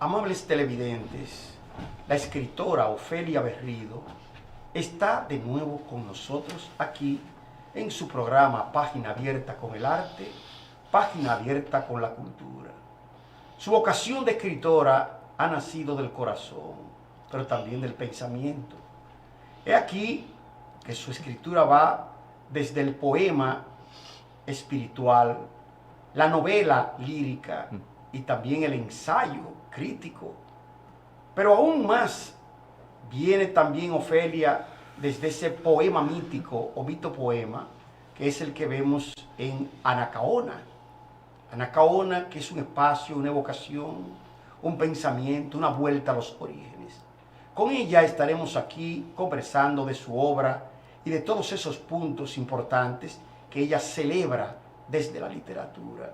Amables televidentes, la escritora Ofelia Berrido está de nuevo con nosotros aquí en su programa Página Abierta con el Arte, Página Abierta con la Cultura. Su vocación de escritora ha nacido del corazón, pero también del pensamiento. He aquí que su escritura va desde el poema espiritual, la novela lírica y también el ensayo crítico. Pero aún más viene también Ofelia desde ese poema mítico o mito-poema, que es el que vemos en Anacaona. Anacaona, que es un espacio, una evocación, un pensamiento, una vuelta a los orígenes. Con ella estaremos aquí conversando de su obra y de todos esos puntos importantes que ella celebra desde la literatura.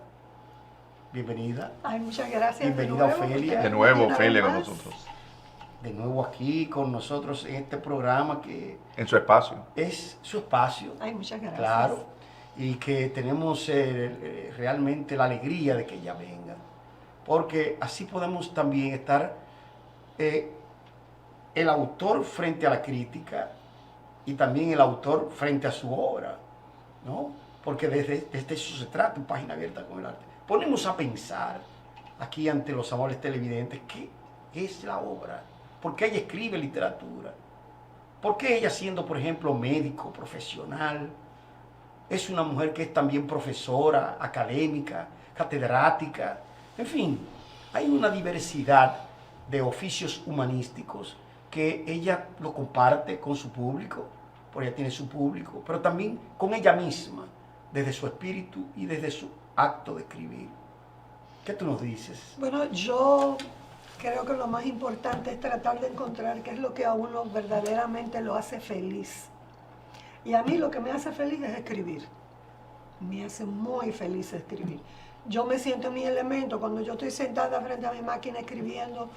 Bienvenida. Ay, muchas gracias. Bienvenida, Ofelia. De nuevo, Ofelia, con nosotros. De nuevo aquí con nosotros en este programa que En su espacio. es su espacio. Ay, muchas gracias. Claro. Y que tenemos realmente la alegría de que ella venga. Porque así podemos también estar el autor frente a la crítica y también el autor frente a su obra, ¿no? Porque desde eso se trata, en Página Abierta con el Arte. Ponemos a pensar aquí ante los amables televidentes qué es la obra, por qué ella escribe literatura, por qué ella siendo, por ejemplo, médico, profesional, es una mujer que es también profesora, académica, catedrática, en fin, hay una diversidad de oficios humanísticos que ella lo comparte con su público, porque ella tiene su público, pero también con ella misma, desde su espíritu y desde su acto de escribir. ¿Qué tú nos dices? Bueno, yo creo que lo más importante es tratar de encontrar qué es lo que a uno verdaderamente lo hace feliz. Y a mí lo que me hace feliz es escribir. Me hace muy feliz escribir. Yo me siento en mi elemento cuando yo estoy sentada frente a mi máquina escribiendo.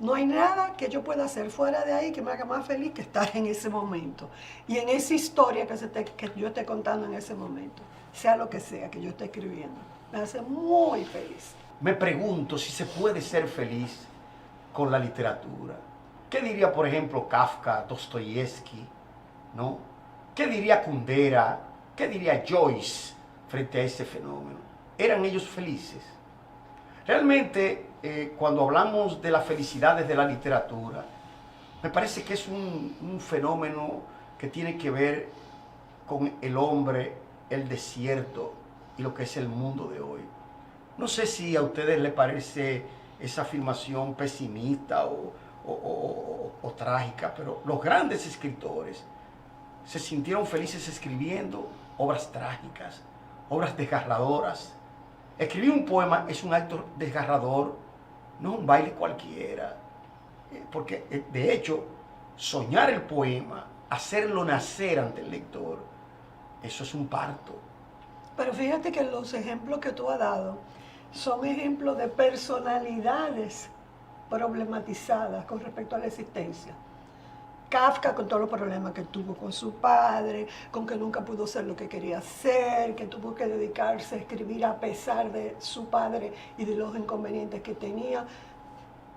No hay nada que yo pueda hacer fuera de ahí que me haga más feliz que estar en ese momento. Y en esa historia que yo esté contando en ese momento, sea lo que sea que yo esté escribiendo, me hace muy feliz. Me pregunto si se puede ser feliz con la literatura. ¿Qué diría, por ejemplo, Kafka, Dostoyevsky, ¿no? ¿Qué diría Kundera? ¿Qué diría Joyce frente a ese fenómeno? ¿Eran ellos felices? Realmente, cuando hablamos de la felicidad desde la literatura, me parece que es un fenómeno que tiene que ver con el hombre, el desierto y lo que es el mundo de hoy. No sé si a ustedes les parece esa afirmación pesimista o trágica, pero los grandes escritores se sintieron felices escribiendo obras trágicas, obras desgarradoras. Escribir un poema es un acto desgarrador, no es un baile cualquiera, porque de hecho, soñar el poema, hacerlo nacer ante el lector, eso es un parto. Pero fíjate que los ejemplos que tú has dado son ejemplos de personalidades problematizadas con respecto a la existencia. Kafka con todos los problemas que tuvo con su padre, con que nunca pudo ser lo que quería ser, que tuvo que dedicarse a escribir a pesar de su padre y de los inconvenientes que tenía.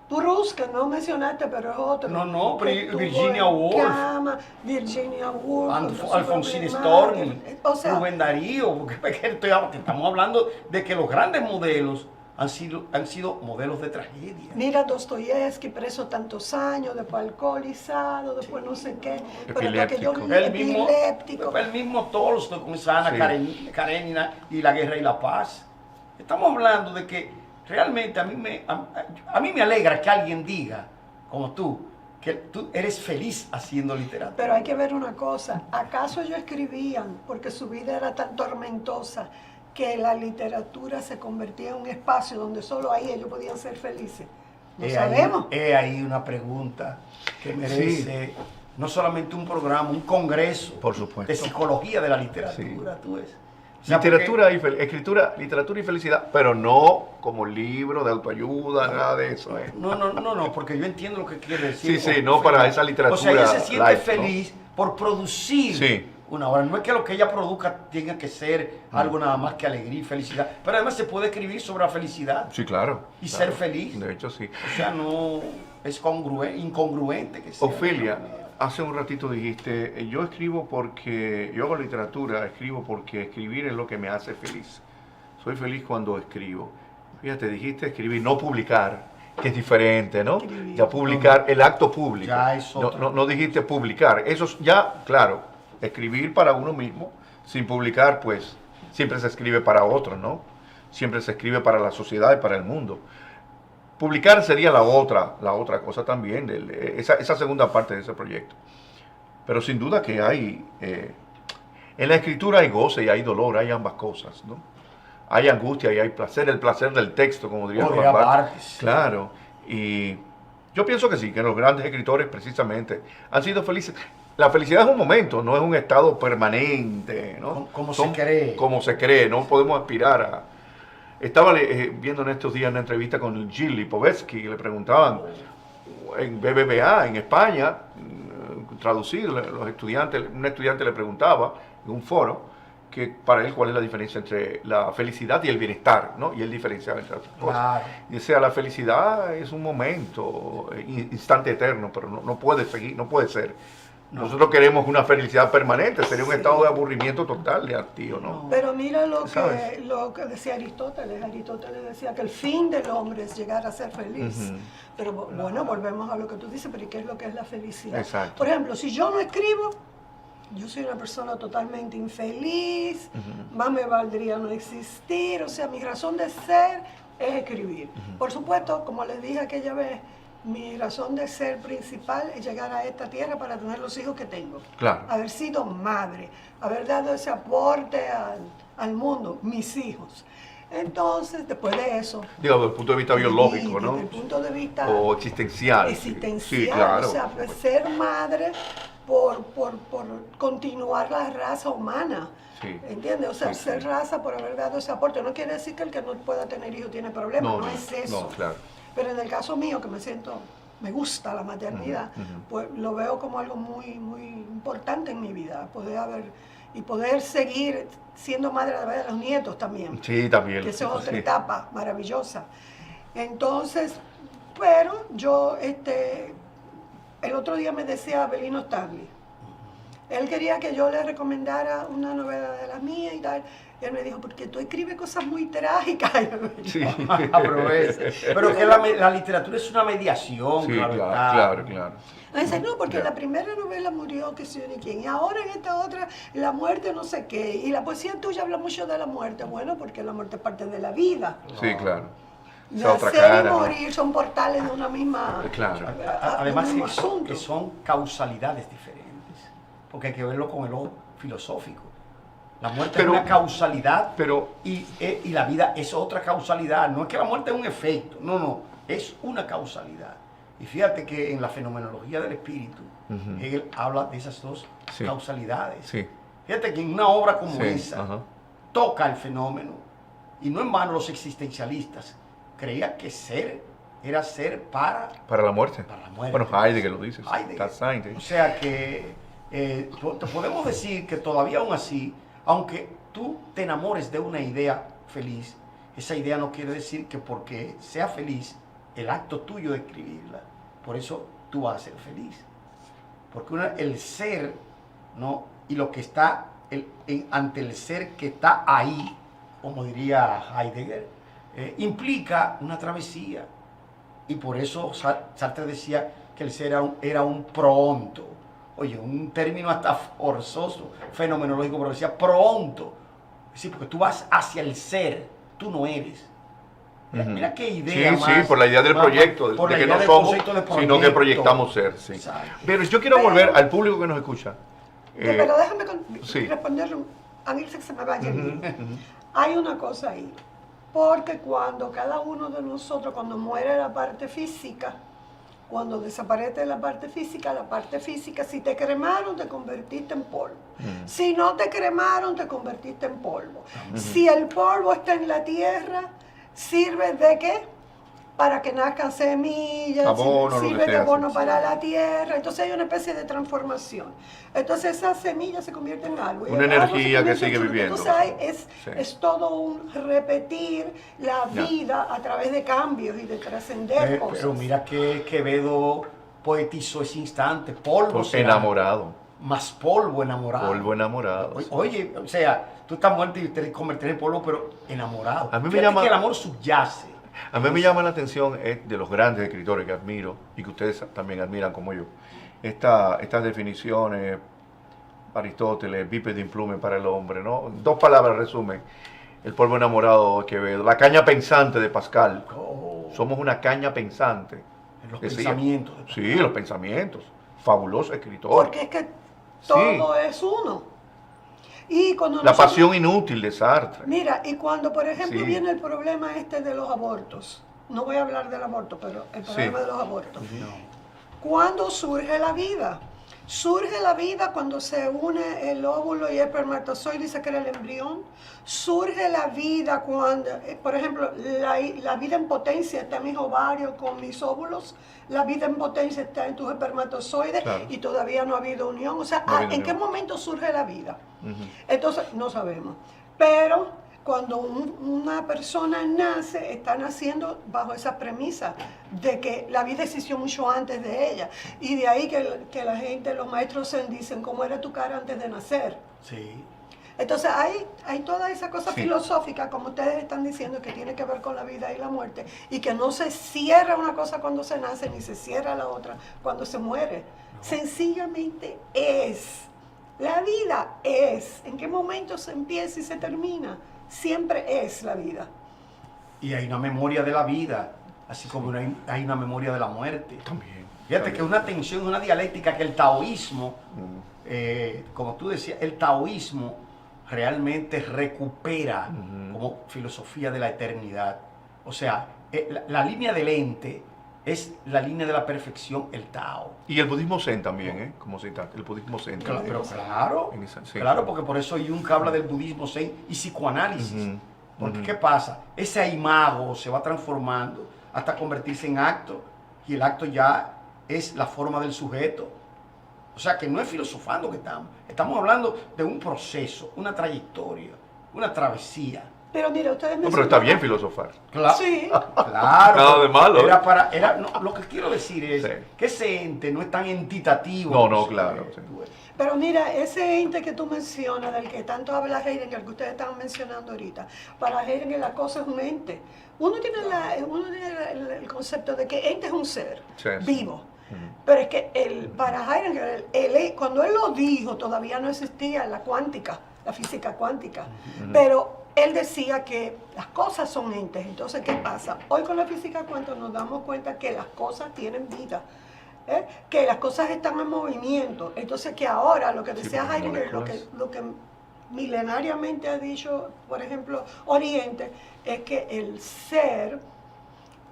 Proust, que no mencionaste, pero es otro. No, pero Virginia Woolf. Virginia Woolf. Alfonsine Storni, O sea, Rubén Darío, porque estamos hablando de que los grandes modelos han sido modelos de tragedia. mira Dostoyevsky, preso tantos años, después alcoholizado, después no sé qué. Epiléptico. El mismo Tolstoy con esa Ana Karenina y La Guerra y la Paz. Estamos hablando de que realmente a mí me alegra que alguien diga, como tú, que tú eres feliz haciendo literatura. Pero hay que ver una cosa, ¿acaso ellos escribían porque su vida era tan tormentosa que la literatura se convertía en un espacio donde solo ahí ellos podían ser felices? No sabemos. Es ahí una pregunta que merece no solamente un programa, un congreso, por supuesto, de psicología de la literatura. Sí. ¿Tú ves? O sea, literatura literatura y felicidad, pero no como libro de autoayuda, nada de eso. No, porque yo entiendo lo que quiere decir. Sí, no para esa literatura. O sea, ella se siente light, feliz por producir una obra. No es que lo que ella produzca tenga que ser algo nada más que alegría y felicidad, pero además se puede escribir sobre la felicidad Sí, claro. y claro. ser feliz. De hecho, sí. O sea, no es incongruente que sea. Ofelia, hace un ratito dijiste, yo escribo porque, yo hago literatura, escribo porque escribir es lo que me hace feliz. Soy feliz cuando escribo. Fíjate, dijiste escribir, no publicar, que es diferente, ¿no? Escribir. Ya publicar, el acto público. Ya es no, otra. no dijiste publicar. Eso es ya, claro, escribir para uno mismo, sin publicar, pues, siempre se escribe para otros, ¿no? Siempre se escribe para la sociedad y para el mundo. Publicar sería la otra cosa también, esa segunda parte de ese proyecto. Pero sin duda que hay, en la escritura hay goce y hay dolor, hay ambas cosas, ¿no? Hay angustia y hay placer, el placer del texto, como diría Podría Juan Barth. partes. Claro, y yo pienso que sí, que los grandes escritores precisamente han sido felices. La felicidad es un momento, no es un estado permanente, ¿no? Como se cree. Como se cree, no podemos aspirar a... Estaba viendo en estos días una entrevista con Gil Lipovetsky y le preguntaban en BBVA, en España, traducido, los estudiantes, un estudiante le preguntaba en un foro que para él cuál es la diferencia entre la felicidad y el bienestar, ¿no? Y él diferenciaba entre las cosas. Claro. Y decía, la felicidad es un momento, instante eterno, pero no puede seguir, no puede ser. No. Nosotros queremos una felicidad permanente, sería un Sí. estado de aburrimiento total de hastío, ¿no? Pero mira ¿Sabes? lo que decía Aristóteles. Aristóteles decía que el fin del hombre es llegar a ser feliz. Ujú. Pero bueno, volvemos a lo que tú dices, pero ¿y qué es lo que es la felicidad? Exacto. Por ejemplo, si yo no escribo, yo soy una persona totalmente infeliz, más me valdría no existir, o sea, mi razón de ser es escribir. Por supuesto, como les dije aquella vez, mi razón de ser principal es llegar a esta tierra para tener los hijos que tengo. Claro. Haber sido madre, haber dado ese aporte al mundo, mis hijos. Entonces, después de eso... Digo, desde el punto de vista biológico, ¿no? Desde el punto de vista O existencial. existencial, Sí, claro. o sea, pues, ser madre por continuar la raza humana. Sí. ¿Entiendes? O sea, Sí, ser sí. raza por haber dado ese aporte. No quiere decir que el que no pueda tener hijos tiene problemas, no, es eso. No, claro. Pero en el caso mío, que me gusta la maternidad, Ujú, ujú. pues lo veo como algo muy, muy importante en mi vida. Poder seguir siendo madre de los nietos también. Sí, también. Que esa es otra Sí. etapa maravillosa. Entonces, pero yo, el otro día me decía Abelino Stanley, él quería que yo le recomendara una novela de las mías y tal. Y él me dijo, porque tú escribes cosas muy trágicas. Sí. Aprovecha. Pero que la literatura es una mediación, Sí, claro. claro, está. claro, claro. Me dice, no, porque Ya. la primera novela murió que sé yo ni quién, y ahora en esta otra, la muerte no sé qué, y la poesía tuya habla mucho de la muerte. Bueno, porque la muerte es parte de la vida. Sí, claro. Esa otra Nacer cara, y ¿no? morir son portales de una misma... Claro. Además de un mismo que asunto. son causalidades diferentes, porque hay que verlo con el ojo filosófico. La muerte Pero- es una causalidad Pero, y la vida es otra causalidad. No es que la muerte es un efecto, no, es una causalidad. Y fíjate que en la fenomenología del espíritu, Ujú. Hegel habla de esas dos Sí. causalidades. sí. Fíjate que en una obra como Sí, esa ajá. toca el fenómeno, y no en vano los existencialistas creían que ser era ser para Para la muerte. Para la muerte. Bueno, Heidegger lo dice. sí. Heidegger. That's Heidegger. O sea que te podemos decir que todavía aún así, aunque tú te enamores de una idea feliz, esa idea no quiere decir que porque sea feliz, el acto tuyo de escribirla, por eso tú vas a ser feliz. Porque el ser, ¿no? Y lo que está ante el ser que está ahí, como diría Heidegger, implica una travesía. Y por eso Sartre decía que el ser era un pronto. Oye, un término hasta forzoso, fenomenológico, pero decía pronto. Sí, porque tú vas hacia el ser, tú no eres. Mira, Ujú. mira qué idea Sí, más. sí, por la idea del más- proyecto, por de la que idea no del somos, concepto de sino que proyecto. proyectamos ser, sí. Exacto. Pero yo quiero volver al público que nos escucha. Pero déjame sí. responderle antes que se me vaya. Ujú, ujú. Hay una cosa ahí, porque cuando cada uno de nosotros, cuando muere la parte física, cuando desaparece la parte física, si te cremaron, te convertiste en polvo. Si no te cremaron, te convertiste en polvo. Si el polvo está en la tierra, ¿sirve de qué? para que nazcan semillas, Abono, lo que sirve de sea, abono sí. para la tierra, entonces hay una especie de transformación. Entonces esas semillas se convierten en algo. y Una el árbol energía se que convierte en sigue fruto. viviendo. Entonces Sí. es todo un repetir la Ya. vida a través de cambios y de trascender cosas. Pero mira que Quevedo poetizó ese instante, polvo Pues será, enamorado. más polvo enamorado. Polvo enamorado. Oye, o sea, tú estás muerto y te convertirás en polvo, pero enamorado. A mí me Fíjate llama- que el amor subyace. A mí me llama la atención de los grandes escritores que admiro y que ustedes también admiran como yo. Estas definiciones, Aristóteles, bípedo implume para el hombre, ¿no? 2 palabras resumen. El polvo enamorado de Quevedo, la caña pensante de Pascal. Oh, Somos una caña pensante. los Decía. pensamientos. Sí, los pensamientos. Fabuloso escritor. Porque es que todo es uno. Y cuando La nosotros- pasión inútil de Sartre. Mira, y cuando por ejemplo Sí. viene el problema este de los abortos, no voy a hablar del aborto, pero el problema de los abortos. No. ¿Cuándo surge la vida? Surge la vida cuando se une el óvulo y el espermatozoide y se crea el embrión. Surge la vida cuando, por ejemplo, la vida en potencia está en mis ovarios con mis óvulos. La vida en potencia está en tus espermatozoides Claro. y todavía no ha habido unión. O sea, No ha habido ¿en qué unión. momento surge la vida? Ujú. Entonces, no sabemos. Pero cuando una persona nace, está naciendo bajo esa premisa de que la vida existió mucho antes de ella. Y de ahí que la gente, los maestros zen dicen, ¿cómo era tu cara antes de nacer? Sí. Entonces hay toda esa cosa Sí. filosófica, como ustedes están diciendo, que tiene que ver con la vida y la muerte, y que no se cierra una cosa cuando se nace, ni se cierra la otra cuando se muere. Sencillamente es. La vida es. ¿En qué momento se empieza y se termina? Siempre es la vida. Y hay una memoria de la vida, así como hay una memoria de la muerte. También. Fíjate que es una tensión, una dialéctica que el taoísmo, Ujú. como tú decías, el taoísmo realmente recupera Ujú. como filosofía de la eternidad. O sea, la línea del ente es la línea de la perfección, el Tao. Y el budismo zen también, ¿eh? Como citaste, el budismo zen. Pero claro, En esa- sí. claro, porque por eso Jung habla del budismo zen y psicoanálisis. Ujú, Porque ujú. ¿qué pasa? Ese imago se va transformando hasta convertirse en acto y el acto ya es la forma del sujeto. O sea que no es filosofando que estamos hablando de un proceso, una trayectoria, una travesía. Pero mira, ustedes No, pero está bien mencionaban- filosofar. Sí. Claro. Nada de malo, Era ¿eh? para, no, lo que quiero decir es Sí. que ese ente no es tan entitativo. No, no, Sí, claro, sí. Pero mira, ese ente que tú mencionas, del que tanto habla Heidegger, que ustedes están mencionando ahorita, para Heidegger la cosa es un ente. Uno tiene el concepto de que ente es un ser Sí, sí. vivo. Ujú. Pero es que para Heidegger, cuando él lo dijo, todavía no existía la cuántica, la física cuántica. Ujú. Pero él decía que las cosas son entes. Entonces, ¿qué pasa? Hoy con la física cuántica nos damos cuenta que las cosas tienen vida. Que las cosas están en movimiento. Entonces, que ahora lo que Sí, decía como Heidegger, moléculas. lo que milenariamente ha dicho, por ejemplo, Oriente, es que el ser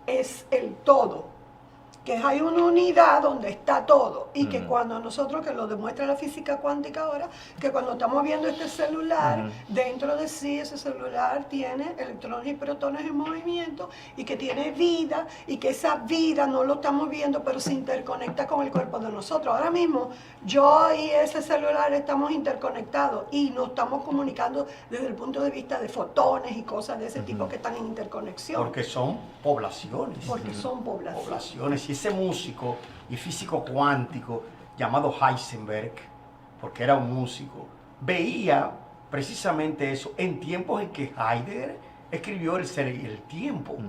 es el todo. Que hay una unidad donde está todo. Y que Ujú. cuando nosotros, que lo demuestra la física cuántica ahora, que cuando estamos viendo este celular, Ujú. dentro de sí ese celular tiene electrones y protones en movimiento y que tiene vida y que esa vida no lo estamos viendo pero se interconecta con el cuerpo de nosotros. Ahora mismo yo y ese celular estamos interconectados y nos estamos comunicando desde el punto de vista de fotones y cosas de ese tipo que están en interconexión. Porque son poblaciones. Porque son poblaciones. Poblaciones. Y ese músico y físico cuántico llamado Heisenberg, porque era un músico, veía precisamente eso en tiempos en que Heidegger escribió El ser y el tiempo. Ujú.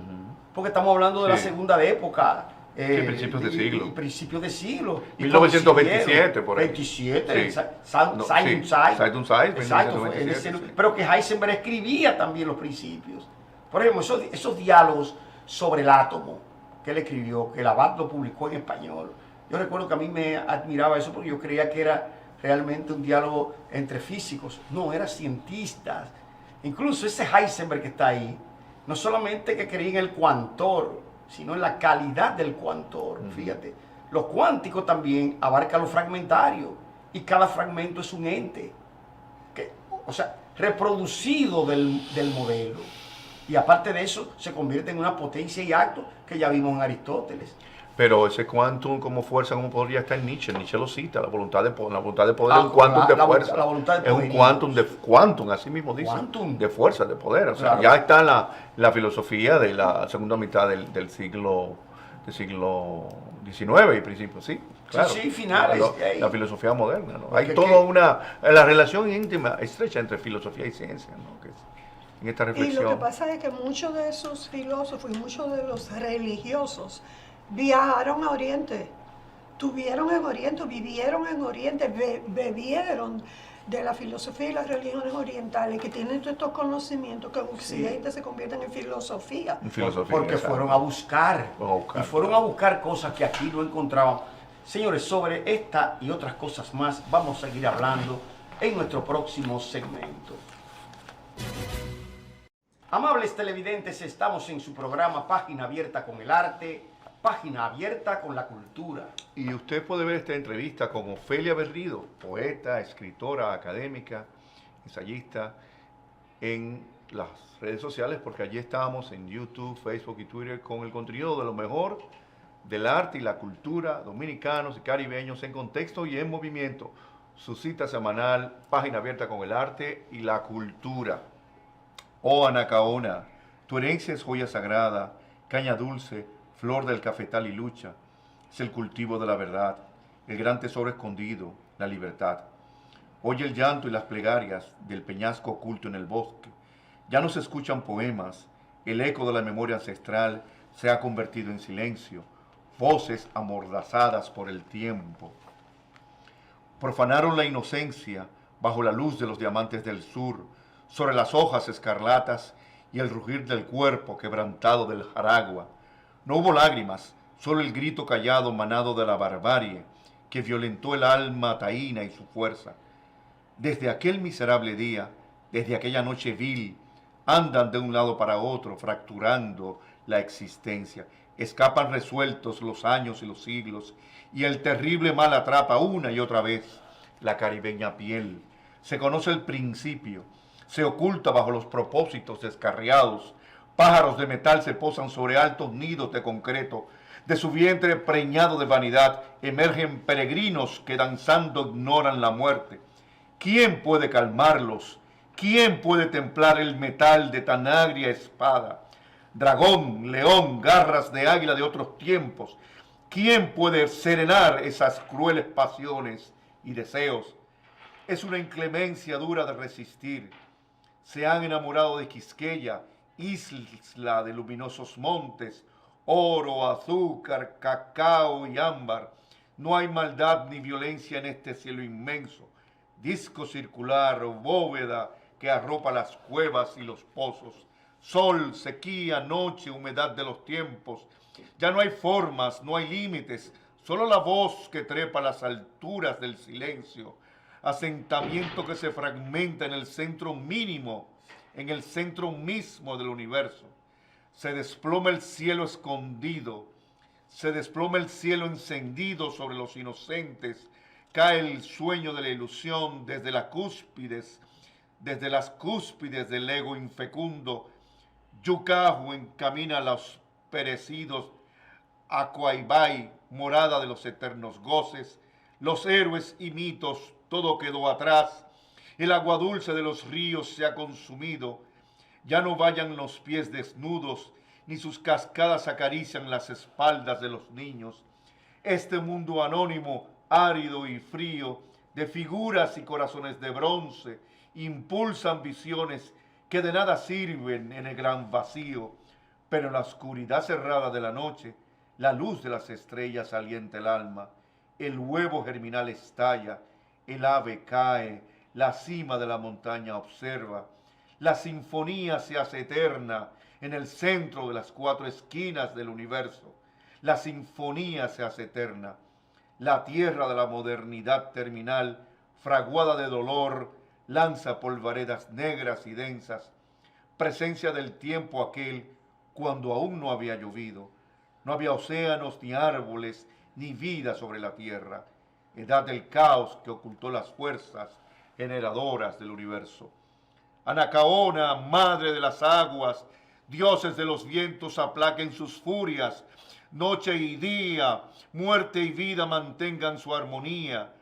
Porque estamos hablando de la Sí. segunda de época. principios de siglo. y principios de siglo. Y 1927 por ahí. 27, Sí. Simon No, Simon sí, Zeit. Zeitung Zeit, Exacto, fue en 1927, ese- sí. pero que Heisenberg escribía también los principios. Por ejemplo, esos diálogos sobre el átomo que él escribió, que el Abad lo publicó en español. Yo recuerdo que a mí me admiraba eso porque yo creía que era realmente un diálogo entre físicos. No, eran cientistas. Incluso ese Heisenberg que está ahí, no solamente que creía en el cuantor, sino en la calidad del cuantor. Ujú. Fíjate, lo cuántico también abarca lo fragmentario y cada fragmento es un ente, que, o sea, reproducido del modelo. Y aparte de eso, se convierte en una potencia y acto que ya vimos en Aristóteles. Pero ese quantum como fuerza, como podría estar en Nietzsche. Nietzsche lo cita, la voluntad de poder Ah, es un quantum de la fuerza. la voluntad de es un poder. quantum de quantum, así mismo dice. Quantum. De fuerza, de poder. O sea, Claro. ya está la filosofía de la segunda mitad del siglo XIX y principio, sí. Claro. Sí, finales. La filosofía moderna, ¿no? Porque Hay toda la relación íntima, estrecha entre filosofía y ciencia, ¿no? Que en esta Y reflexión. lo que pasa es que muchos de esos filósofos y muchos de los religiosos viajaron a Oriente, tuvieron en Oriente, vivieron en Oriente, bebieron de la filosofía y las religiones orientales que tienen todos estos conocimientos que en Occidente se convierten en filosofía. En filosofía, Porque exacto. fueron a buscar. Fueron a buscar. Y fueron a buscar cosas que aquí no encontraban. Señores, sobre esta y otras cosas más vamos a seguir hablando en nuestro próximo segmento. Amables televidentes, estamos en su programa Página Abierta con el Arte, Página Abierta con la Cultura. Y usted puede ver esta entrevista con Ofelia Berrido, poeta, escritora, académica, ensayista, en las redes sociales, porque allí estamos en YouTube, Facebook y Twitter con el contenido de lo mejor del arte y la cultura dominicanos y caribeños en contexto y en movimiento. Su cita semanal, Página Abierta con el Arte y la Cultura. Oh Anacaona, tu herencia es joya sagrada, caña dulce, flor del cafetal y lucha. Es el cultivo de la verdad, el gran tesoro escondido, la libertad. Oye el llanto y las plegarias del peñasco oculto en el bosque. Ya no se escuchan poemas, el eco de la memoria ancestral se ha convertido en silencio, voces amordazadas por el tiempo. Profanaron la inocencia bajo la luz de los diamantes del sur, sobre las hojas escarlatas y el rugir del cuerpo quebrantado del jaragua. No hubo lágrimas, solo el grito callado manado de la barbarie que violentó el alma taína y su fuerza. Desde aquel miserable día, desde aquella noche vil, andan de un lado para otro, fracturando la existencia. Escapan resueltos los años y los siglos, y el terrible mal atrapa una y otra vez la caribeña piel. Se conoce el principio, se oculta bajo los propósitos descarriados. Pájaros de metal se posan sobre altos nidos de concreto. De su vientre preñado de vanidad emergen peregrinos que danzando ignoran la muerte. ¿Quién puede calmarlos? ¿Quién puede templar el metal de tan agria espada? Dragón, león, garras de águila de otros tiempos. ¿Quién puede serenar esas crueles pasiones y deseos? Es una inclemencia dura de resistir. Se han enamorado de Quisqueya, isla de luminosos montes, oro, azúcar, cacao y ámbar. No hay maldad ni violencia en este cielo inmenso, disco circular, bóveda que arropa las cuevas y los pozos. Sol, sequía, noche, humedad de los tiempos. Ya no hay formas, no hay límites, solo la voz que trepa a las alturas del silencio. Asentamiento que se fragmenta en el centro mínimo, en el centro mismo del universo. Se desploma el cielo escondido, se desploma el cielo encendido sobre los inocentes, cae el sueño de la ilusión desde las cúspides del ego infecundo. Yucahu encamina a los perecidos a Coaibay, morada de los eternos goces. Los héroes y mitos, todo quedó atrás. El agua dulce de los ríos se ha consumido. Ya no vayan los pies desnudos, ni sus cascadas acarician las espaldas de los niños. Este mundo anónimo, árido y frío, de figuras y corazones de bronce, impulsan visiones que de nada sirven en el gran vacío, pero en la oscuridad cerrada de la noche, la luz de las estrellas alienta el alma, el huevo germinal estalla, el ave cae, la cima de la montaña observa, la sinfonía se hace eterna en el centro de las cuatro esquinas del universo, la sinfonía se hace eterna, la tierra de la modernidad terminal, fraguada de dolor, lanza polvaredas negras y densas, presencia del tiempo aquel cuando aún no había llovido, no había océanos ni árboles ni vida sobre la tierra, edad del caos que ocultó las fuerzas generadoras del universo. Anacaona, madre de las aguas, Dioses de los vientos aplaquen sus furias, noche y día, muerte y vida mantengan su armonía.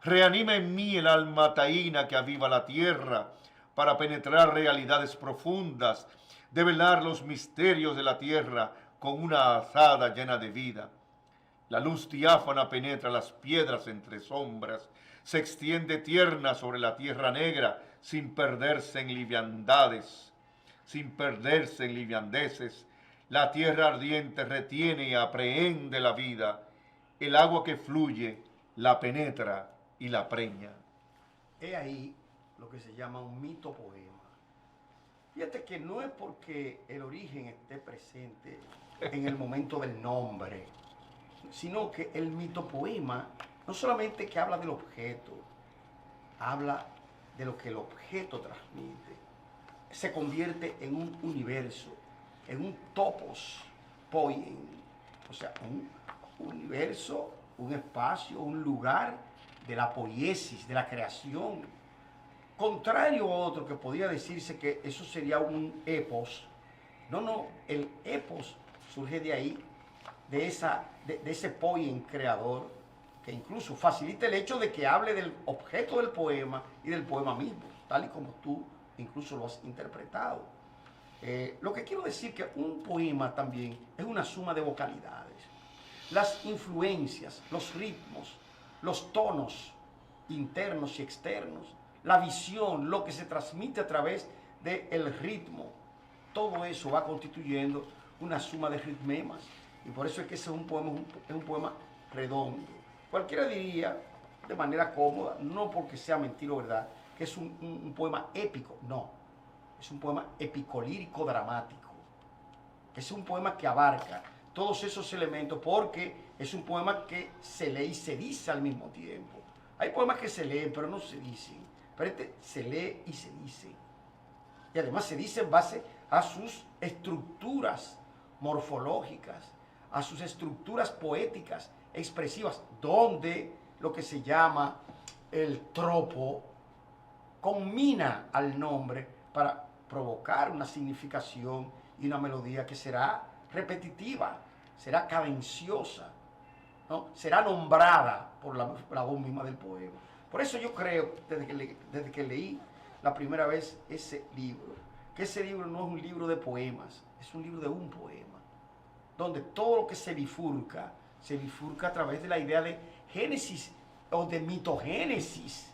Reanima en mí el alma taína que aviva la tierra, para penetrar realidades profundas, develar los misterios de la tierra con una azada llena de vida. La luz diáfana penetra las piedras entre sombras, se extiende tierna sobre la tierra negra, sin perderse en liviandades, sin perderse en liviandeces. La tierra ardiente retiene y aprehende la vida. El agua que fluye la penetra y la preña. He ahí lo que se llama un mito poema. Fíjate que no es porque el origen esté presente en el momento del nombre, sino que el mitopoema no solamente que habla del objeto, habla de lo que el objeto transmite. Se convierte en un universo, en un topos poien, o sea, un universo, un espacio, un lugar de la poiesis, de la creación. Contrario a otro que podría decirse que eso sería un epos. No, el epos surge de ahí, de ese poien creador, que incluso facilita el hecho de que hable del objeto del poema y del poema mismo, tal y como tú incluso lo has interpretado. Lo que quiero decir que un poema también es una suma de vocalidades. Las influencias, los ritmos, los tonos internos y externos, la visión, lo que se transmite a través del ritmo, todo eso va constituyendo una suma de ritmemas. Y por eso es que ese es un poema redondo. Cualquiera diría, de manera cómoda, no porque sea mentira o verdad, que es un poema épico. No, es un poema epicolírico dramático. Es un poema que abarca todos esos elementos porque es un poema que se lee y se dice al mismo tiempo. Hay poemas que se leen pero no se dicen. Pero este se lee y se dice. Y además se dice en base a sus estructuras morfológicas, a sus estructuras poéticas, expresivas, donde lo que se llama el tropo combina al nombre para provocar una significación y una melodía que será repetitiva, será cadenciosa, ¿no? Será nombrada por la voz misma del poema. Por eso yo creo, desde que leí la primera vez ese libro, que ese libro no es un libro de poemas, es un libro de un poema, donde todo lo que se bifurca a través de la idea de génesis o de mitogénesis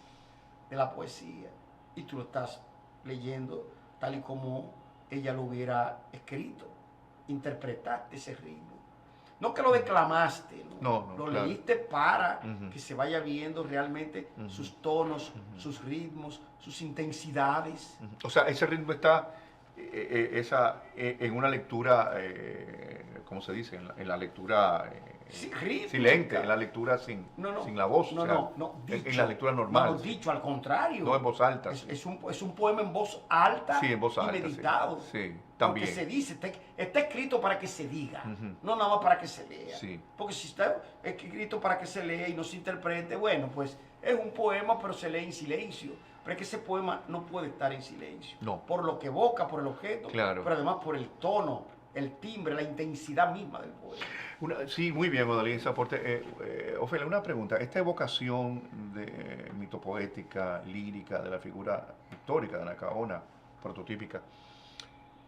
de la poesía. Y tú lo estás leyendo tal y como ella lo hubiera escrito. Interpretaste ese ritmo. No que lo declamaste, no, lo claro. leíste para que se vaya viendo realmente sus tonos, sus ritmos, sus intensidades. O sea, ese ritmo está en una lectura, ¿cómo se dice? En la lectura Sí, silente, en la lectura sin la voz. No, dicho, en la lectura normal. No, dicho, al contrario. No en voz alta. Es un poema en voz alta, sí, en voz alta, y meditado. Sí, también. Porque se dice, está escrito para que se diga, no nada más para que se lea. Sí. Porque si está escrito para que se lea y no se interprete, bueno, pues es un poema, pero se lee en silencio. Pero es que ese poema no puede estar en silencio. No. Por lo que evoca, por el objeto, claro. Pero además por el tono, el timbre, la intensidad misma del poema. Sí, muy bien, Odalín Saporte. Ofelia, una pregunta. Esta evocación de mitopoética, lírica, de la figura histórica de Anacaona, prototípica,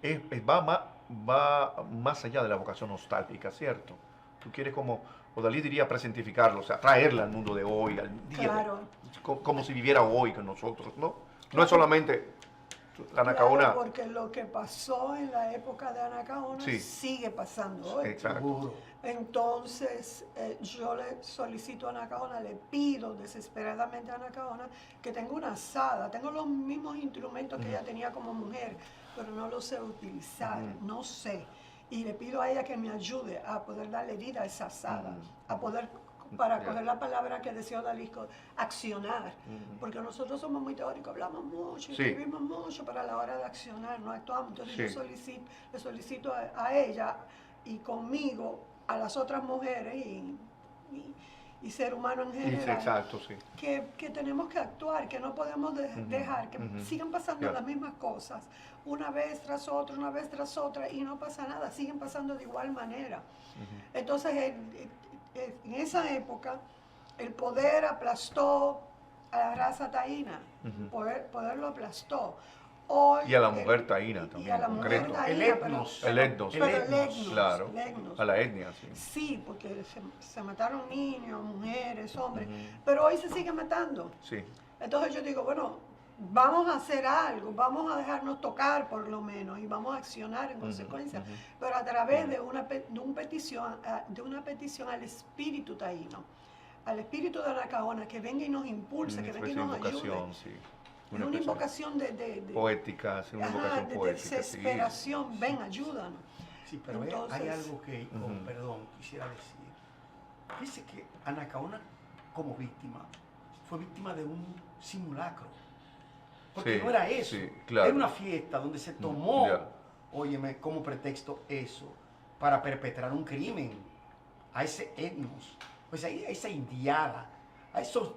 va más allá de la vocación nostálgica, ¿cierto? Tú quieres, como Odalí diría, presentificarlo, o sea, traerla al mundo de hoy, al día, claro. Como si viviera hoy con nosotros, ¿no? No es solamente Anacaona. Claro, porque lo que pasó en la época de Anacaona sigue pasando hoy. Exacto. Entonces, yo le solicito a Anacaona, le pido desesperadamente a Anacaona que tenga una asada. Tengo los mismos instrumentos que ella tenía como mujer, pero no los sé utilizar, no sé. Y le pido a ella que me ayude a poder darle vida a esa asada, a poder, para coger la palabra que decía Odalisco, accionar. Porque nosotros somos muy teóricos, hablamos mucho, escribimos mucho, pero a la hora de accionar no actuamos. Entonces yo le solicito a ella y conmigo a las otras mujeres y ser humano en Sí, general, exacto, sí. que tenemos que actuar, que no podemos dejar que sigan pasando Ya. las mismas cosas, una vez tras otra, y no pasa nada, siguen pasando de igual manera. Entonces, en esa época, el poder aplastó a la raza taína, poder lo aplastó. Hoy, Y a la mujer taína y también, a la mujer concreto. taína, El pero- etnos. El etnos. pero El etnos, Claro, etnos. a la etnia, sí. Sí, porque se mataron niños, mujeres, hombres, pero hoy se sigue matando. Sí, Entonces yo digo, bueno, vamos a hacer algo, vamos a dejarnos tocar por lo menos y vamos a accionar en consecuencia, pero a través de una petición al espíritu taíno, al espíritu de Anacaona, que venga y nos impulse, que venga y nos ayude. invocación, sí. Es una especie invocación de poética, sí, una ajá, invocación de poética. desesperación, ven, ayúdanos. Sí, pero Entonces- hay algo que, perdón, quisiera decir. Dice que Anacaona, como víctima, fue víctima de un simulacro. Porque Sí, no era eso. sí, claro. Era una fiesta donde se tomó, ya. óyeme, como pretexto eso, para perpetrar un crimen a ese etnos, pues a esa indiada, a esos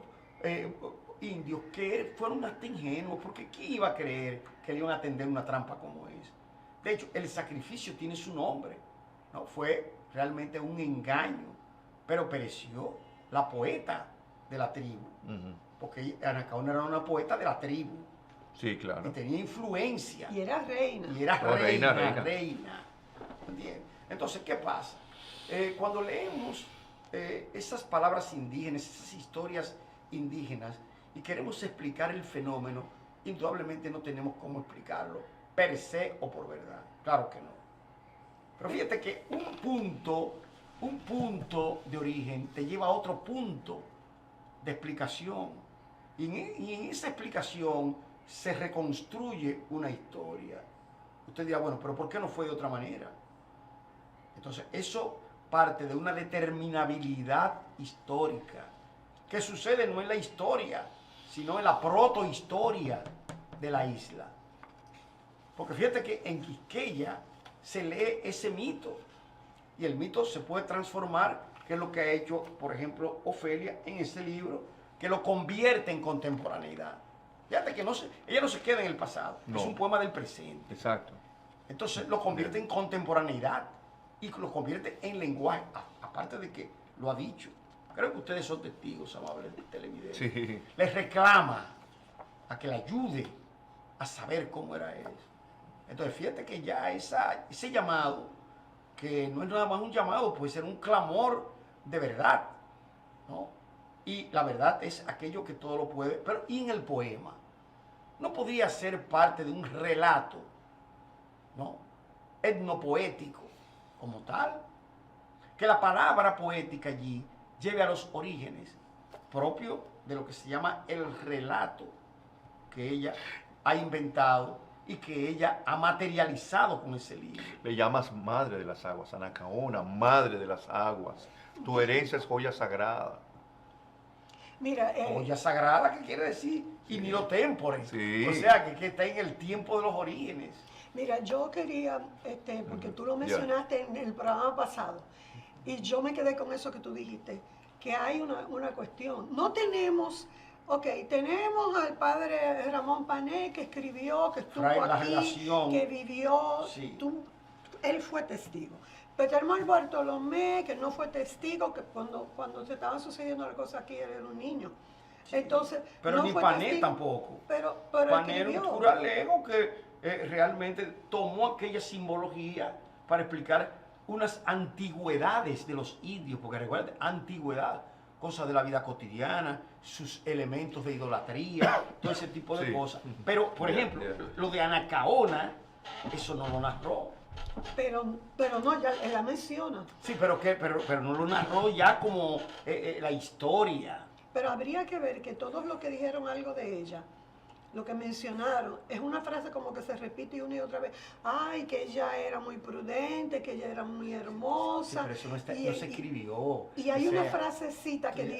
indios que fueron hasta ingenuos, porque ¿quién iba a creer que le iban a tender una trampa como esa? De hecho, el sacrificio tiene su nombre, ¿no? Fue realmente un engaño, pero pereció la poeta de la tribu, porque Anacaona era una poeta de la tribu, Sí, y claro. tenía influencia, Y era reina. y era Oh, reina, reina. reina. ¿Entiendes? Entonces, ¿qué pasa? Cuando leemos esas palabras indígenas, esas historias indígenas, y queremos explicar el fenómeno, indudablemente no tenemos cómo explicarlo, per se o por verdad. Claro que no. Pero fíjate que un punto de origen te lleva a otro punto de explicación. Y en esa explicación se reconstruye una historia. Usted dirá, bueno, pero ¿por qué no fue de otra manera? Entonces, eso parte de una determinabilidad histórica que sucede no en la historia, sino en la protohistoria de la isla. Porque fíjate que en Quisqueya se lee ese mito y el mito se puede transformar, que es lo que ha hecho, por ejemplo, Ofelia en ese libro, que lo convierte en contemporaneidad. Fíjate que ella no se queda en el pasado, No. es un poema del presente. Exacto. Entonces lo convierte en contemporaneidad y lo convierte en lenguaje, aparte de que lo ha dicho. Creo que ustedes son testigos, amables televidentes. Sí. Les reclama a que le ayude a saber cómo era eso. Entonces fíjate que ya ese llamado, que no es nada más un llamado, puede ser un clamor de verdad, ¿no? Y la verdad es aquello que todo lo puede, pero ¿y en el poema? No podría ser parte de un relato, ¿no? Etnopoético como tal, que la palabra poética allí lleve a los orígenes propios de lo que se llama el relato que ella ha inventado y que ella ha materializado con ese libro. Le llamas madre de las aguas, Anacaona, madre de las aguas. Tu herencia es joya sagrada. Mira, Olla sagrada, ¿qué quiere decir? Y ni lo tempore. Sí. O sea, que está en el tiempo de los orígenes. mira, yo quería, porque tú lo mencionaste en el programa pasado, y yo me quedé con eso que tú dijiste, que hay una cuestión. No tenemos, tenemos al padre Ramón Pané que escribió, que estuvo Fray la aquí, relación. que vivió, Sí. él fue testigo. Peter Bartolomé, que no fue testigo, que cuando se estaban sucediendo las cosas aquí, él era un niño. Entonces, Pero no ni fue Pané testigo, tampoco. Pero Pané era un escribió. curalego que realmente tomó aquella simbología para explicar unas antigüedades de los indios, porque recuerda, antigüedad, cosas de la vida cotidiana, sus elementos de idolatría, todo ese tipo de Sí. cosas. Pero, por ejemplo, lo de Anacaona, eso no lo narró. Pero no, ya él la menciona. Sí, pero no lo narró ya como la historia. Pero habría que ver que todos los que dijeron algo de ella, lo que mencionaron, es una frase como que se repite una y otra vez. Ay, que ella era muy prudente, que ella era muy Sí, hermosa. pero eso no se Y escribió. Y hay O una sea, frasecita que sí.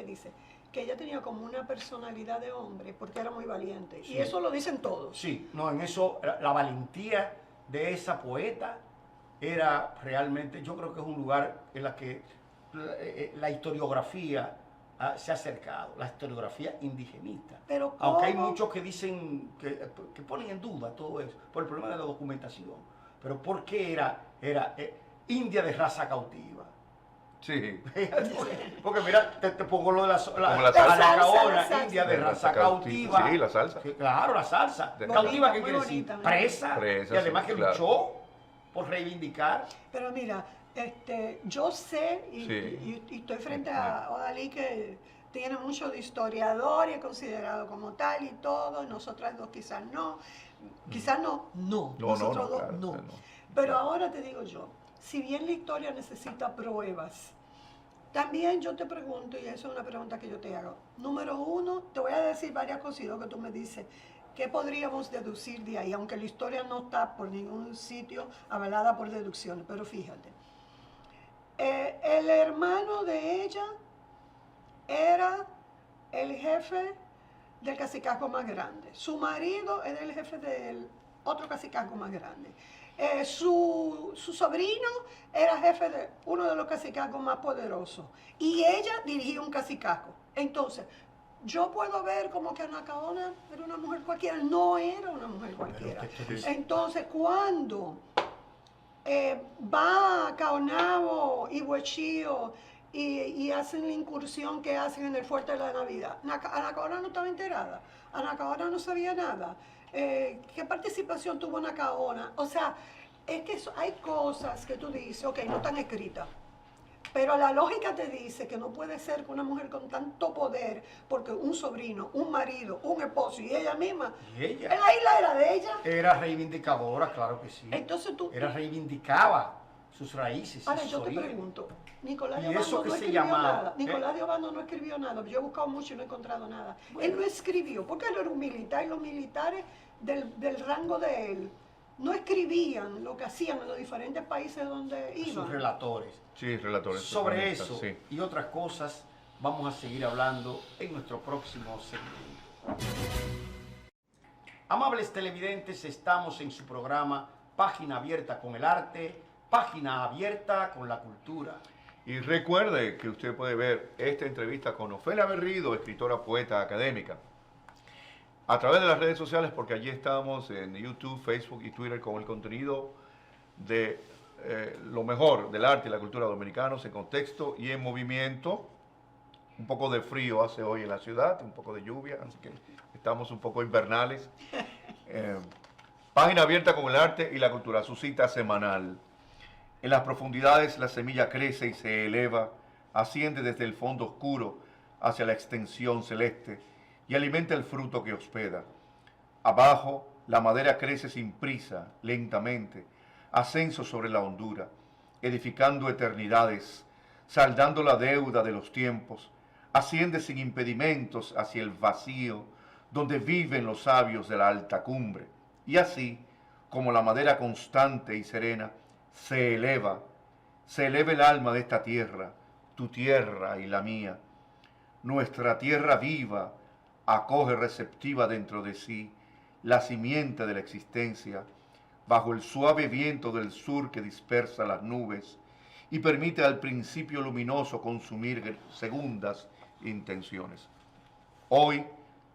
dice, que ella tenía como una personalidad de hombre porque era muy valiente. Sí. Y eso lo dicen todos. Sí, no, en eso la valentía de esa poeta era realmente, yo creo que es un lugar en la que la historiografía se ha acercado, la historiografía indigenista. Pero aunque hay ¿cómo? muchos que dicen, que ponen en duda todo eso, por el problema de la documentación. Pero ¿por qué era India de raza cautiva? Sí. Porque mira, te pongo lo de la Como la salsa. Anacaona, India de De raza raza cautiva. cautiva. Sí, la salsa. Sí, claro, la salsa. De- Cautiva, ¿qué muy quiere decir? bonita, Presa. Presa, Y además sí, que claro. luchó por reivindicar. Pero mira, yo sé, y, Sí. y estoy frente a Odalí, que tiene mucho de historiador y es considerado como tal y todo, y nosotras dos quizás no, No, nosotros dos claro, no. no. Pero Claro. ahora te digo yo, si bien la historia necesita pruebas, también yo te pregunto, y eso es una pregunta que yo te hago. Número uno, te voy a decir varias cositas que tú me dices. ¿Qué podríamos deducir de ahí? Aunque la historia no está por ningún sitio avalada por deducciones, pero fíjate. El hermano de ella era el jefe del cacicazgo más grande. Su marido era el jefe del otro cacicazgo más grande. Su sobrino era jefe de uno de los cacicazgos más poderosos. Y ella dirigía un cacicazgo. Entonces, yo puedo ver como que Anacaona era una mujer cualquiera. No era una mujer cualquiera. Pero que tú dices- Entonces, cuando va Caonabo y Huechío y hacen la incursión que hacen en el Fuerte de la Navidad, Anacaona no estaba enterada, Anacaona no sabía nada. ¿Qué participación tuvo Anacaona? O sea, es que hay cosas que tú dices, ok, no están escritas. Pero la lógica te dice que no puede ser que una mujer con tanto poder, porque un sobrino, un marido, un esposo y ella misma, Y ella la isla era de ella. era reivindicadora, claro que sí. Entonces tú, Era reivindicaba sus raíces. ahora sus yo te orígenes. pregunto, Nicolás ¿Y de eso Obando qué no se escribió llamaba? nada. Nicolás de Obando no escribió nada. Yo he buscado mucho y no he encontrado nada. Bueno. Él no escribió, porque él era un militar y los militares del rango de él no escribían lo que hacían en los diferentes países donde Sus iban. relatores. Sí, relatores. Sobre cronistas, eso sí. y otras cosas vamos a seguir hablando en nuestro próximo segmento. Amables televidentes, estamos en su programa Página Abierta con el Arte, Página Abierta con la Cultura. Y recuerde que usted puede ver esta entrevista con Ofelia Berrido, escritora, poeta, académica, a través de las redes sociales, porque allí estamos en YouTube, Facebook y Twitter con el contenido de lo mejor del arte y la cultura dominicanos en contexto y en movimiento. Un poco de frío hace hoy en la ciudad, un poco de lluvia, así que estamos un poco invernales. Página Abierta con el arte y la cultura, su cita semanal. En las profundidades la semilla crece y se eleva, asciende desde el fondo oscuro hacia la extensión celeste y alimenta el fruto que hospeda. Abajo la madera crece sin prisa, lentamente, ascenso sobre la hondura, edificando eternidades, saldando la deuda de los tiempos, asciende sin impedimentos hacia el vacío, donde viven los sabios de la alta cumbre. Y así, como la madera constante y serena, se eleva el alma de esta tierra, tu tierra y la mía. Nuestra tierra viva acoge receptiva dentro de sí la simiente de la existencia, bajo el suave viento del sur que dispersa las nubes y permite al principio luminoso consumir segundas intenciones. Hoy,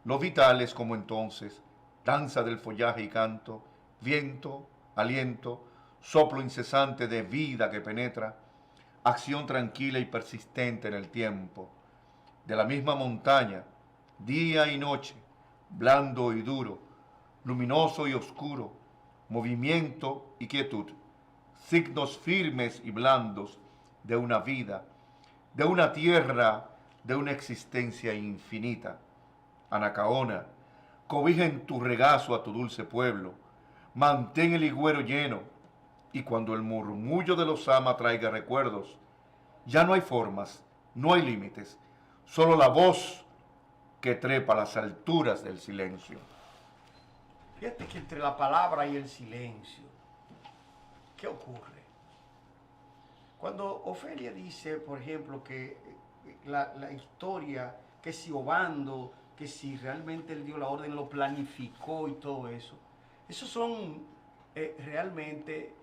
lo vital es como entonces, danza del follaje y canto, viento, aliento, soplo incesante de vida que penetra, acción tranquila y persistente en el tiempo. De la misma montaña, día y noche, blando y duro, luminoso y oscuro, movimiento y quietud, signos firmes y blandos de una vida, de una tierra, de una existencia infinita. Anacaona, cobija en tu regazo a tu dulce pueblo, mantén el higüero lleno, y cuando el murmullo de los ama traiga recuerdos, ya no hay formas, no hay límites, solo la voz que trepa las alturas del silencio. Fíjate que entre la palabra y el silencio, ¿qué ocurre? Cuando Ofelia dice, por ejemplo, que la historia, que si Obando, que si realmente él dio la orden, lo planificó y todo eso, esos son realmente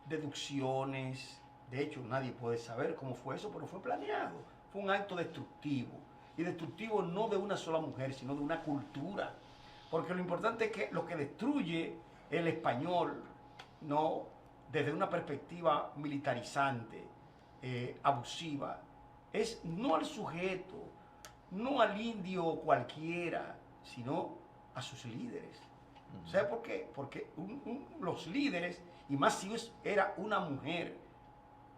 deducciones, De hecho, nadie puede saber cómo fue eso, pero fue planeado. Fue un acto destructivo. Y destructivo no de una sola mujer, sino de una cultura. Porque lo importante es que lo que destruye el español, no desde una perspectiva militarizante, abusiva, es no al sujeto, no al indio cualquiera, sino a sus líderes. ¿Sabe por qué? Porque los líderes, y más si era una mujer,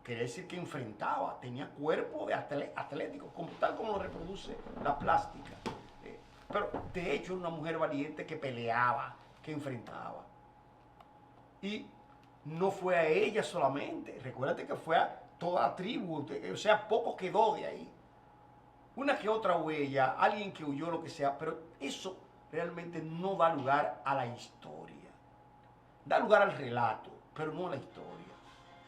quiere decir que enfrentaba, tenía cuerpo de atlético, tal como lo reproduce la plástica. Pero de hecho era una mujer valiente que peleaba, que enfrentaba. Y no fue a ella solamente, recuérdate que fue a toda la tribu, o sea, poco quedó de ahí. Una que otra huella, alguien que huyó, lo que sea, pero eso realmente no da lugar a la historia. Da lugar al relato, pero no a la historia,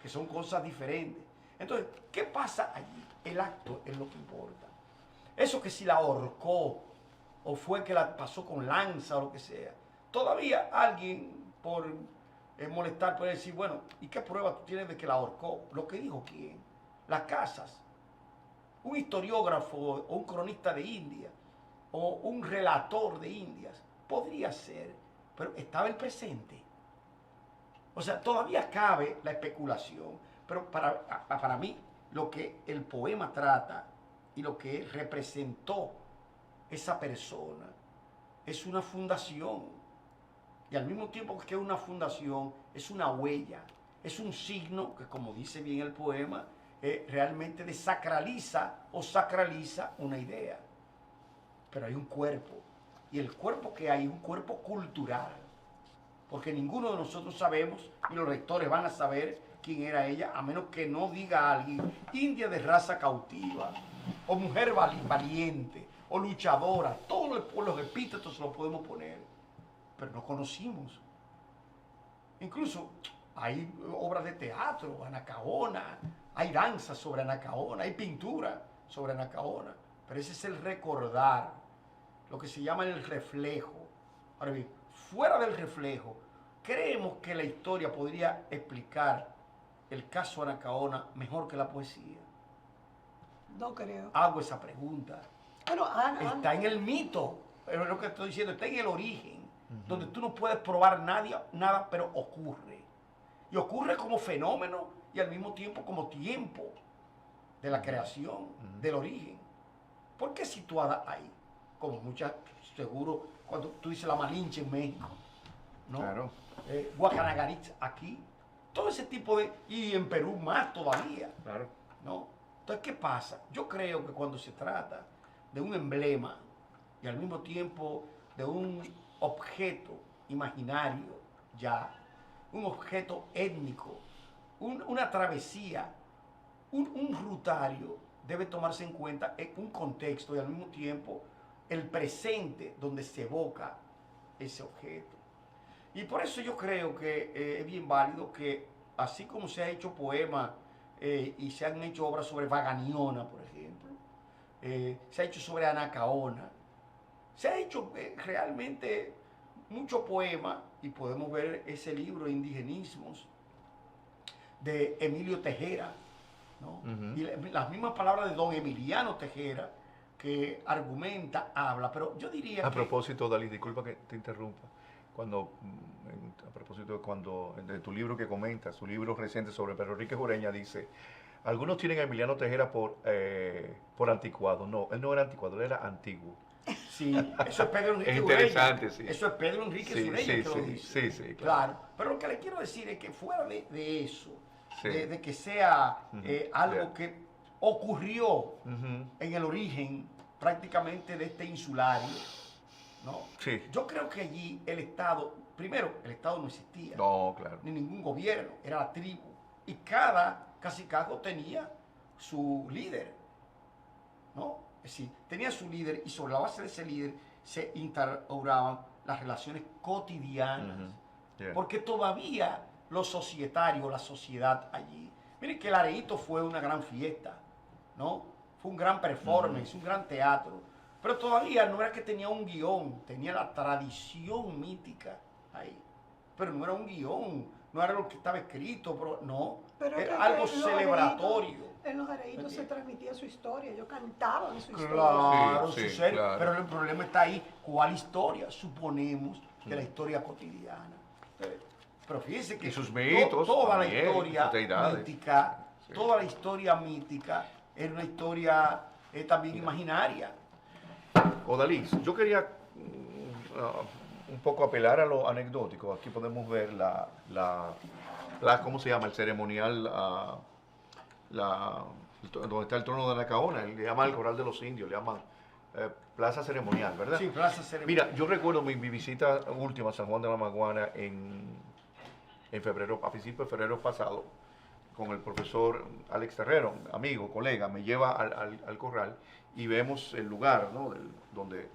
que son cosas diferentes. Entonces, ¿qué pasa allí? El acto es lo que importa. Eso que si la ahorcó, o fue que la pasó con lanza o lo que sea, todavía alguien por molestar puede decir, bueno, ¿y qué prueba tú tienes de que la ahorcó? Lo que dijo quién, las casas. Un historiógrafo o un cronista de India o un relator de Indias podría ser, pero estaba el presente. O sea, todavía cabe la especulación, pero para mí lo que el poema trata y lo que representó esa persona es una fundación. Y al mismo tiempo que es una fundación, es una huella, es un signo que, como dice bien el poema, realmente desacraliza o sacraliza una idea. Pero hay un cuerpo, y el cuerpo que hay es un cuerpo cultural, porque ninguno de nosotros sabemos, ni los lectores van a saber quién era ella, a menos que no diga alguien, india de raza cautiva, o mujer valiente, o luchadora, todos los epítetos los podemos poner, pero no conocimos. Incluso hay obras de teatro, Anacaona, hay danzas sobre Anacaona, hay pintura sobre Anacaona, pero ese es el recordar, lo que se llama el reflejo. Ahora bien, fuera del reflejo, creemos que la historia podría explicar el caso Anacaona mejor que la poesía. No creo. Hago esa pregunta. Bueno, está en el mito, pero lo que estoy diciendo, está en el origen, donde tú no puedes probar nada, pero ocurre. Y ocurre como fenómeno y al mismo tiempo como tiempo de la creación, del origen. ¿Por qué situada ahí? Como muchas, seguro, cuando tú dices la Malinche en México, ¿no? Claro. Guacanagaritz aquí, todo ese tipo de, y en Perú más todavía, Claro. ¿no? Entonces, ¿qué pasa? Yo creo que cuando se trata de un emblema y al mismo tiempo de un objeto imaginario ya, un objeto étnico, una travesía, un rutario, debe tomarse en cuenta en un contexto y al mismo tiempo el presente donde se evoca ese objeto. Y por eso yo creo que es bien válido que, así como se ha hecho poemas y se han hecho obras sobre Vaganiona, por ejemplo, se ha hecho sobre Anacaona, se ha hecho realmente mucho poema, y podemos ver ese libro, Indigenismos, de Emilio Tejera, ¿no? Y las mismas palabras de don Emiliano Tejera, que argumenta, habla, pero yo diría A propósito, Dalí, disculpa que te interrumpa. A propósito de tu libro que comentas, su libro reciente sobre Pedro Enrique Ureña, dice, algunos tienen a Emiliano Tejera por anticuado. No, él no era anticuado, él era antiguo. Sí, eso es Pedro Enrique Es interesante, Ureña. sí. Eso es Pedro Enrique Sí, Ureña que lo dice. sí, claro. Pero lo que le quiero decir es que fuera de eso, Sí. de que sea algo Yeah. que ocurrió en el origen prácticamente de este insulario, ¿no? Sí. Yo creo que allí el Estado, primero, el Estado no existía, No, claro. ni ningún gobierno, era la tribu. Y cada cacicajo tenía su líder, ¿no? Es decir, tenía su líder y sobre la base de ese líder se instauraban las relaciones cotidianas. Yeah. Porque todavía los societarios, la sociedad allí. Miren que el Areíto fue una gran fiesta, ¿no? Fue un gran performance, un gran teatro. Pero todavía no era que tenía un guión, tenía la tradición mítica ahí. Pero no era un guión, no era lo que estaba escrito, pero no. Pero es que algo en los celebratorio. En los areitos se transmitía su historia, ellos cantaban su historia. Claro, Sí, su ser, claro. pero el problema está ahí. ¿Cuál historia? Suponemos que la historia cotidiana. Pero fíjense que Y sus mitos toda la también, historia sus deidades. mítica, Sí. toda la historia mítica es una historia también imaginaria. Odalís, yo quería un poco apelar a lo anecdótico. Aquí podemos ver ¿cómo se llama? El ceremonial, donde está el trono de Anacaona, le llaman el Corral de los Indios, le llaman plaza ceremonial, ¿verdad? Sí, plaza ceremonial. Mira, yo recuerdo mi visita última a San Juan de la Maguana en febrero, a principios de febrero pasado, con el profesor Alex Terrero, amigo, colega, me lleva al corral y vemos el lugar, ¿no? Donde,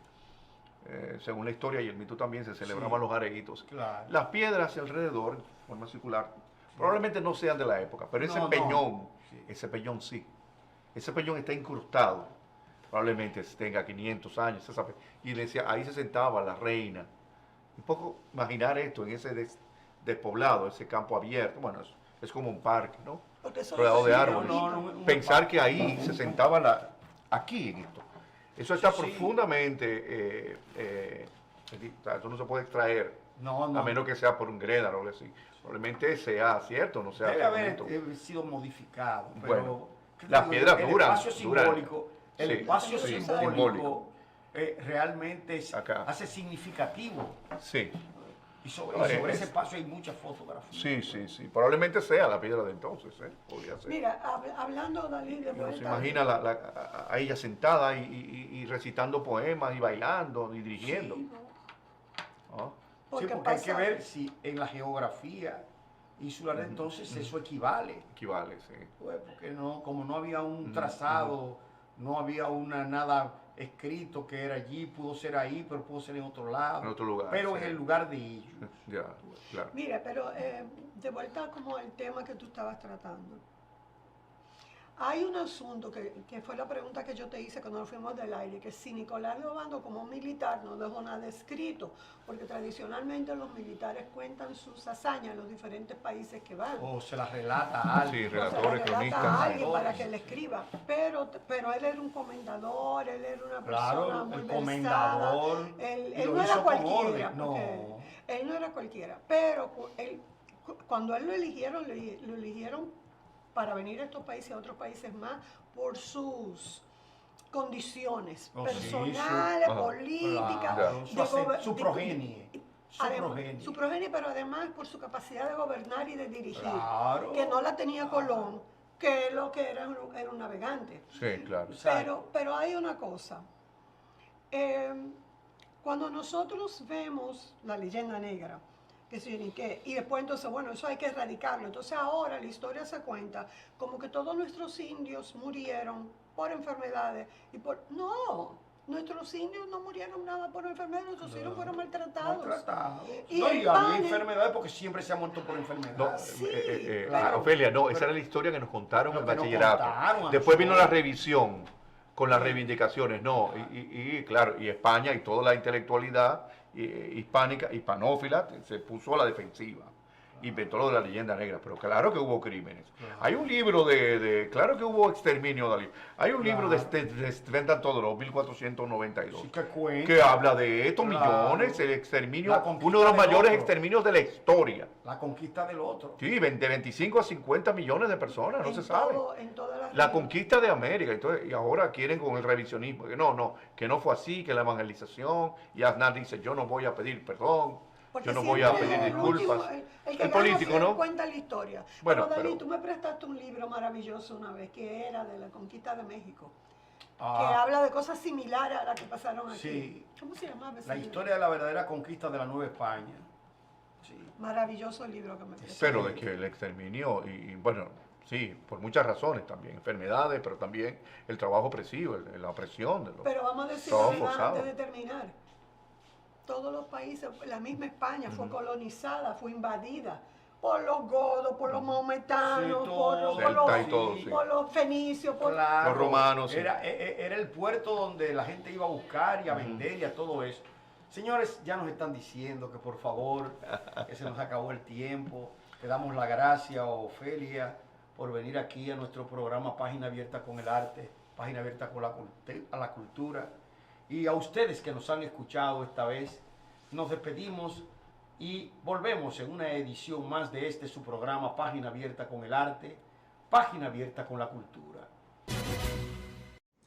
según la historia y el mito también, se celebraban los areitos. Claro. Las piedras alrededor, en forma circular, probablemente no sean de la época, pero ese No, peñón, no. Sí. ese peñón sí. Ese peñón está incrustado, probablemente tenga 500 años, se sabe. Y le decía, ahí se sentaba la reina. Un poco imaginar esto en ese despoblado, ese campo abierto, bueno, es como un parque, ¿no? Porque eso Rodeado de sí, árboles. un Pensar parque. que ahí se sentaba aquí en esto. Eso está Sí. profundamente, eso no se puede extraer, No. a menos que sea por un greda o algo así. Probablemente sea cierto, no sea Debe haber fragmento. sido modificado, pero Bueno, ¿qué te las digo? piedras el duran, espacio duran. simbólico, el Sí, espacio sí, simbólico, simbólico. Realmente Acá. hace significativo. Sí, Y sobre, No, sobre es- ese espacio hay muchas fotografías. sí. Probablemente sea la piedra de entonces, podría ser. Mira, hablando, Dalí, de Uno se vuelta. imagina a ella sentada y recitando poemas y bailando y dirigiendo. Sí, ¿Ah? Sí, porque porque hay que pasa- ver si en la geografía insular de entonces eso equivale. Equivale, sí. Pues, porque no, como no había un trazado, no había nada escrito que era allí, pudo ser ahí, pero pudo ser en otro lado. En otro lugar, Pero sí. en el lugar de ellos. Ya, claro. Mira, pero de vuelta como al tema que tú estabas tratando. Hay un asunto que fue la pregunta que yo te hice cuando nos fuimos del aire, que si Nicolás de Obando como militar no dejó nada escrito, porque tradicionalmente los militares cuentan sus hazañas en los diferentes países que van. O se las relata a alguien. Sí, O se le relatores, relata cronistas. a alguien para que le escriba, pero él era un comendador, él era una persona Claro, muy el versada. comendador. y Él lo no era hizo con cualquiera, orden. porque él no era cualquiera, pero cuando él lo eligieron para venir a estos países y a otros países más por sus condiciones Oh, sí, personales, su- políticas, Claro, de su progenie. Su además, progenie. su progenie, pero además por su capacidad de gobernar y de dirigir, Claro. que no la tenía Colón, que lo que era un navegante. Sí, claro. Exacto. Pero hay una cosa. Cuando nosotros vemos la leyenda negra, que sí, ni qué, y después entonces, bueno, eso hay que erradicarlo. Entonces ahora la historia se cuenta como que todos nuestros indios murieron por enfermedades y por... No, nuestros indios no murieron nada por enfermedades, nuestros indios fueron maltratados. Maltratado. Y No, el y había pan- enfermedades porque siempre se ha muerto por No, enfermedades. Sí, claro. Ofelia, no, esa Pero- era la historia que nos contaron en Lo que nos bachillerato. contaron a Después vino la nosotros. revisión con las reivindicaciones, no, y claro, y España y toda la intelectualidad hispánica, hispanófila, se puso a la defensiva. Inventó lo de la leyenda negra, pero claro que hubo crímenes. Hay un libro claro que hubo exterminio, Dalí. Hay un libro de Sven Todorov, 1492, Sí, que cuenta. que habla de estos Claro. millones, el exterminio, La conquista uno de los del mayores otro. exterminios de la historia. La conquista del otro. Sí, de 25 a 50 millones de personas, no en se sabe. en todas las La conquista de América, entonces, y ahora quieren con el revisionismo, que no fue así, que la evangelización, y Aznar dice, yo no voy a pedir perdón, Porque yo no voy a siempre pedir el disculpas. último, el que El gana político, siempre ¿no? cuenta la historia. Bueno, pero Dalí, pero- tú me prestaste un libro maravilloso una vez, que era de la conquista de México, que Ah, habla de cosas similares a las que pasaron aquí. Sí. ¿Cómo se llamaba ese la libro? historia de la verdadera conquista de la Nueva España. Sí. Maravilloso el libro que me prestaste. Pero de que el exterminio, y bueno, sí, por muchas razones también, enfermedades, pero también el trabajo opresivo, la opresión de los... Pero vamos a decir Trabajo la verdad forzado. antes de terminar. Todos los países, la misma España fue colonizada, fue invadida por los godos, por los maometanos, Sí, por, todo. por los, Celta y todo, sí. por los fenicios, por, Claro, Los romanos, sí. Era el puerto donde la gente iba a buscar y a vender y a todo eso. Señores, ya nos están diciendo que por favor, que se nos acabó el tiempo, que damos la gracia a Ofelia, por venir aquí a nuestro programa Página Abierta con el Arte, Página Abierta con la Cultura. Y a ustedes que nos han escuchado esta vez, nos despedimos y volvemos en una edición más de su programa Página Abierta con el Arte, Página Abierta con la Cultura.